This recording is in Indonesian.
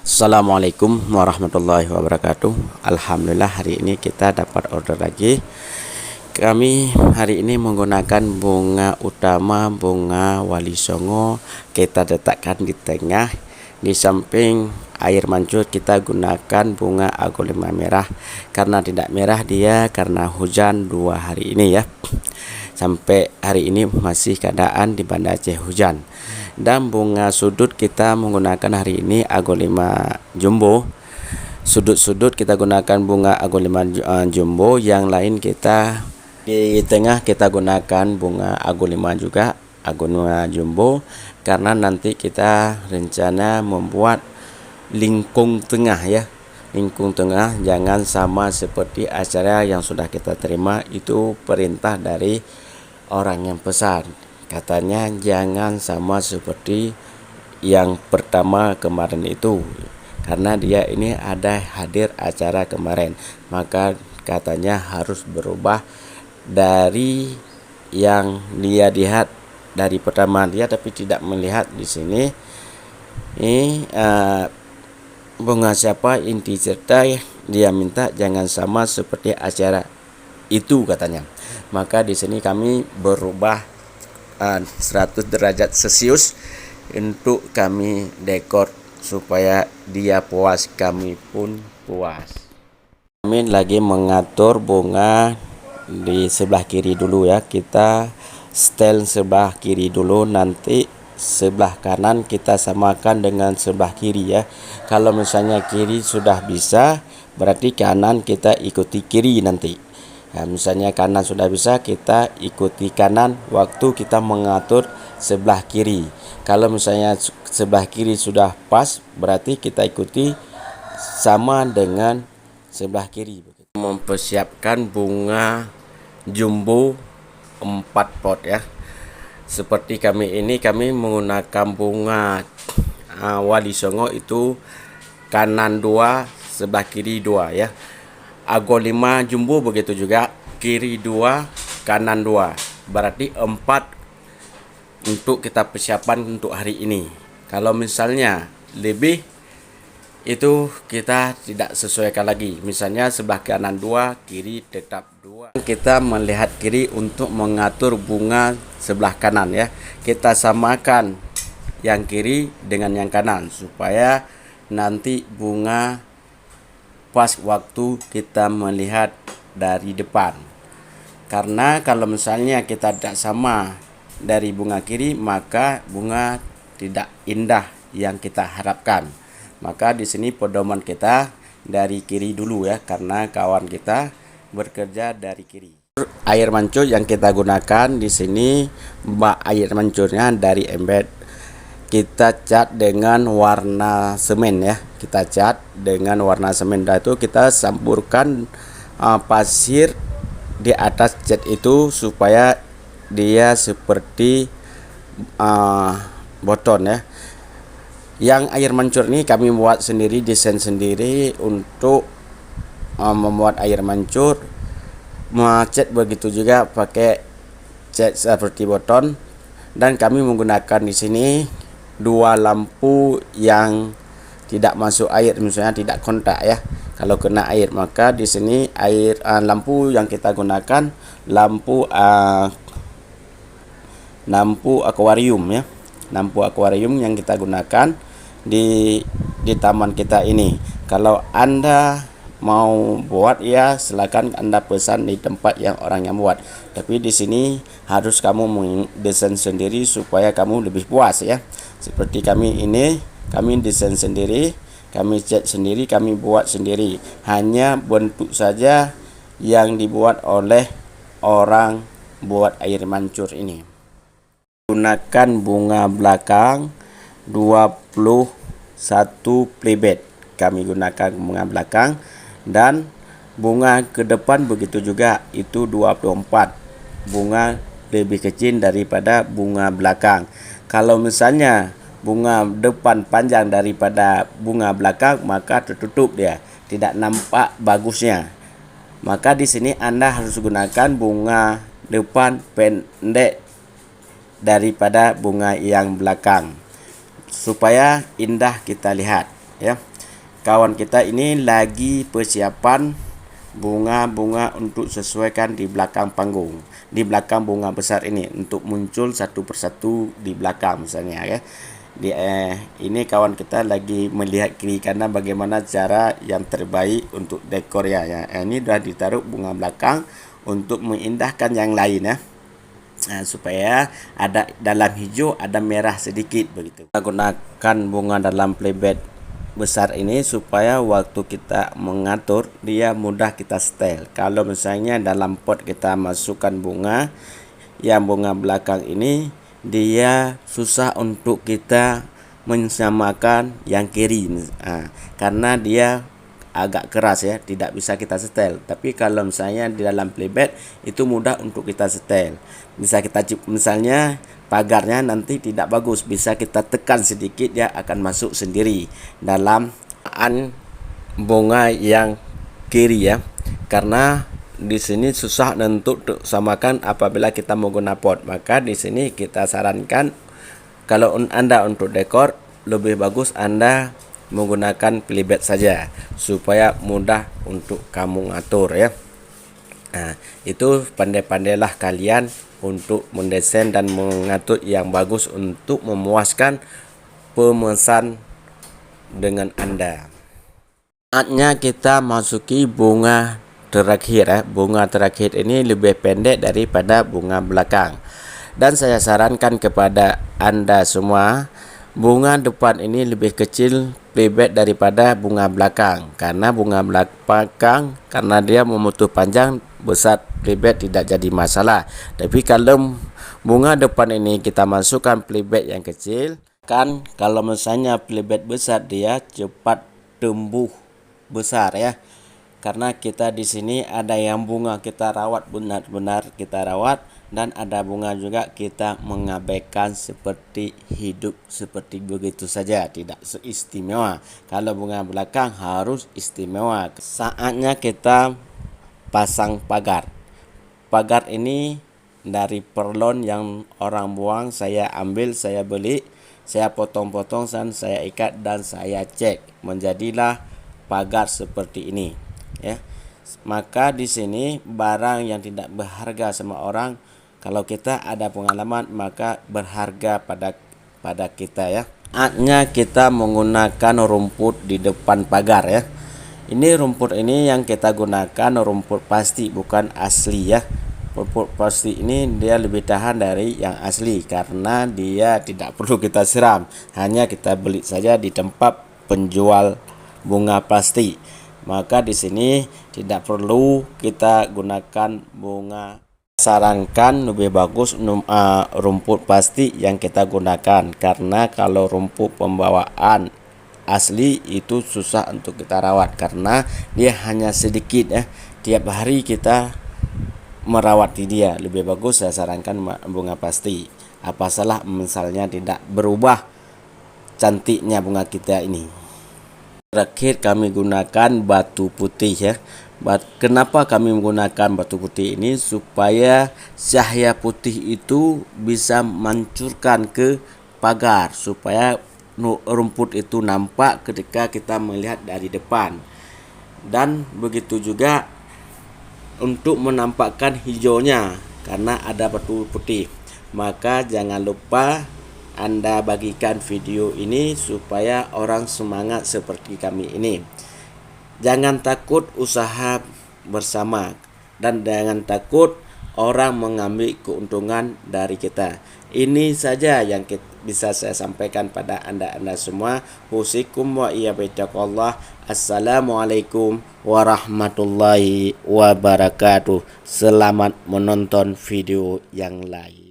Assalamualaikum warahmatullahi wabarakatuh. Alhamdulillah hari ini kita dapat order lagi. Kami hari ini menggunakan bunga utama, bunga wali songo. Kita letakkan di tengah. Di samping air mancur kita gunakan bunga agolema merah. Karena tidak merah dia karena hujan 2 hari ini ya. Sampai hari ini masih keadaan di Banda Aceh hujan. Dan bunga sudut kita menggunakan hari ini agolema jumbo. Sudut-sudut kita gunakan bunga agolema jumbo. Yang lain kita di tengah kita gunakan bunga agolema juga, agolema jumbo. Karena nanti kita rencana membuat lingkung tengah ya. Lingkung tengah jangan sama seperti acara yang sudah kita terima. Itu perintah dari orang yang pesan. Katanya jangan sama seperti yang pertama kemarin itu, karena dia ini ada hadir acara kemarin, maka katanya harus berubah dari yang dia lihat dari pertama dia tapi tidak melihat di sini. Ini bunga siapa inti cerita dia minta jangan sama seperti acara itu katanya. Maka di sini kami berubah 100 derajat Celcius untuk kami dekor supaya dia puas, kami pun puas. Kami lagi mengatur bunga di sebelah kiri dulu ya. Kita setel sebelah kiri dulu, nanti sebelah kanan kita samakan dengan sebelah kiri ya. Kalau misalnya kiri sudah bisa, berarti kanan kita ikuti kiri nanti. Nah, misalnya kanan sudah bisa, kita ikuti kanan waktu kita mengatur sebelah kiri. Kalau misalnya sebelah kiri sudah pas, berarti kita ikuti sama dengan sebelah kiri. Mempersiapkan bunga jumbo 4 pot ya. Seperti kami ini, kami menggunakan bunga wali songo itu kanan 2, sebelah kiri 2 ya. Agolema jumbo begitu juga, kiri 2, kanan 2. Berarti 4 untuk kita persiapan untuk hari ini. Kalau misalnya lebih, itu kita tidak sesuaikan lagi. Misalnya sebelah kanan 2, kiri tetap 2. Kita melihat kiri untuk mengatur bunga sebelah kanan ya. Kita samakan yang kiri dengan yang kanan supaya nanti bunga pas waktu kita melihat dari depan. Karena kalau misalnya kita tidak sama dari bunga kiri, maka bunga tidak indah yang kita harapkan. Maka di sini pedoman kita dari kiri dulu ya, karena kawan kita bekerja dari kiri. Air mancur yang kita gunakan di sini, air mancurnya dari embed. Kita cat dengan warna semen ya. Kita cat dengan warna semen, dan itu kita campurkan pasir di atas cat itu supaya dia seperti boton ya. Yang air mancur ini kami buat sendiri, desain sendiri untuk membuat air mancur. Cat begitu juga pakai cat seperti boton, dan kami menggunakan di sini 2 lampu yang tidak masuk air, misalnya tidak kontak ya. Kalau kena air, maka di sini air lampu yang kita gunakan lampu akuarium ya. Lampu akuarium yang kita gunakan di taman kita ini. Kalau Anda mau buat ya silakan Anda pesan di tempat yang orang yang buat. Tapi di sini harus kamu mendesain sendiri supaya kamu lebih puas ya. Seperti kami ini, kami desain sendiri, kami cat sendiri, kami buat sendiri. Hanya bentuk saja yang dibuat oleh orang buat air mancur ini. Gunakan bunga belakang 21 playbed. Kami gunakan bunga belakang, dan bunga ke depan begitu juga, itu 24. Bunga lebih kecil daripada bunga belakang. Kalau misalnya bunga depan panjang daripada bunga belakang, maka tertutup dia, tidak nampak bagusnya. Maka di sini Anda harus gunakan bunga depan pendek daripada bunga yang belakang supaya indah kita lihat ya. kawan kita ini lagi persiapan bunga-bunga untuk sesuaikan di belakang panggung, di belakang bunga besar ini untuk muncul satu persatu di belakang misalnya ya. Ini kawan kita lagi melihat kiri kanan bagaimana cara yang terbaik untuk dekor ya. Ini sudah ditaruh bunga belakang untuk mengindahkan yang lain ya. Supaya ada dalam hijau ada merah sedikit begitu. Kita gunakan bunga dalam playbed besar ini supaya waktu kita mengatur dia mudah kita setel. Kalau misalnya dalam pot kita masukkan bunga yang bunga belakang ini, dia susah untuk kita menyamakan yang kiri karena dia agak keras ya, tidak bisa kita setel. Tapi kalau misalnya di dalam playbed itu mudah untuk kita setel. Bisa kita misalnya pagarnya nanti tidak bagus, bisa kita tekan sedikit dia akan masuk sendiri dalam bunga yang kiri ya. Karena di sini susah untuk samakan apabila kita menggunakan pot. Maka di sini kita sarankan kalau Anda untuk dekor lebih bagus Anda menggunakan playbed saja supaya mudah untuk kamu ngatur ya. Itu pandai-pandailah kalian untuk mendesain dan mengatur yang bagus untuk memuaskan pemesan dengan Anda. Saatnya kita masuki bunga terakhir ya. Bunga terakhir ini lebih pendek daripada bunga belakang. Dan saya sarankan kepada Anda semua, bunga depan ini lebih kecil playbed daripada bunga belakang. Karena bunga belakang karena dia memutus panjang, besar playbed tidak jadi masalah. Tapi kalau bunga depan ini kita masukkan playbed yang kecil, kan kalau misalnya playbed besar dia cepat tumbuh besar ya. Karena kita di sini ada yang bunga kita rawat benar-benar kita rawat, dan ada bunga juga kita mengabaikan seperti hidup seperti begitu saja, tidak seistimewa. Kalau bunga belakang harus istimewa. Saatnya kita pasang pagar. Pagar ini dari perlon yang orang buang, saya ambil, saya beli, saya potong-potong dan saya ikat dan saya cek, menjadilah pagar seperti ini ya. Maka di sini barang yang tidak berharga sama orang, kalau kita ada pengalaman maka berharga pada kita ya. Saatnya kita menggunakan rumput di depan pagar ya. Ini rumput ini yang kita gunakan rumput plastik, bukan asli ya. Rumput plastik ini dia lebih tahan dari yang asli karena dia tidak perlu kita siram, hanya kita beli saja di tempat penjual bunga plastik. Maka di sini tidak perlu kita gunakan bunga. Sarankan lebih bagus rumput plastik yang kita gunakan, karena kalau rumput pembawaan asli itu susah untuk kita rawat karena dia hanya sedikit ya. Tiap hari kita merawati dia, lebih bagus saya sarankan bunga plastik. Apa salah misalnya tidak berubah cantiknya bunga kita ini. Terakhir kami gunakan batu putih ya. Kenapa kami menggunakan batu putih ini? Supaya cahaya putih itu bisa mencurkan ke pagar, supaya rumput itu nampak ketika kita melihat dari depan. Dan begitu juga untuk menampakkan hijaunya karena ada batu putih. Maka jangan lupa Anda bagikan video ini supaya orang semangat seperti kami ini. Jangan takut usaha bersama, dan jangan takut orang mengambil keuntungan dari kita. Ini saja yang bisa saya sampaikan pada Anda semua. Husikum wa iyyakum. Assalamualaikum warahmatullahi wabarakatuh. Selamat menonton video yang lain.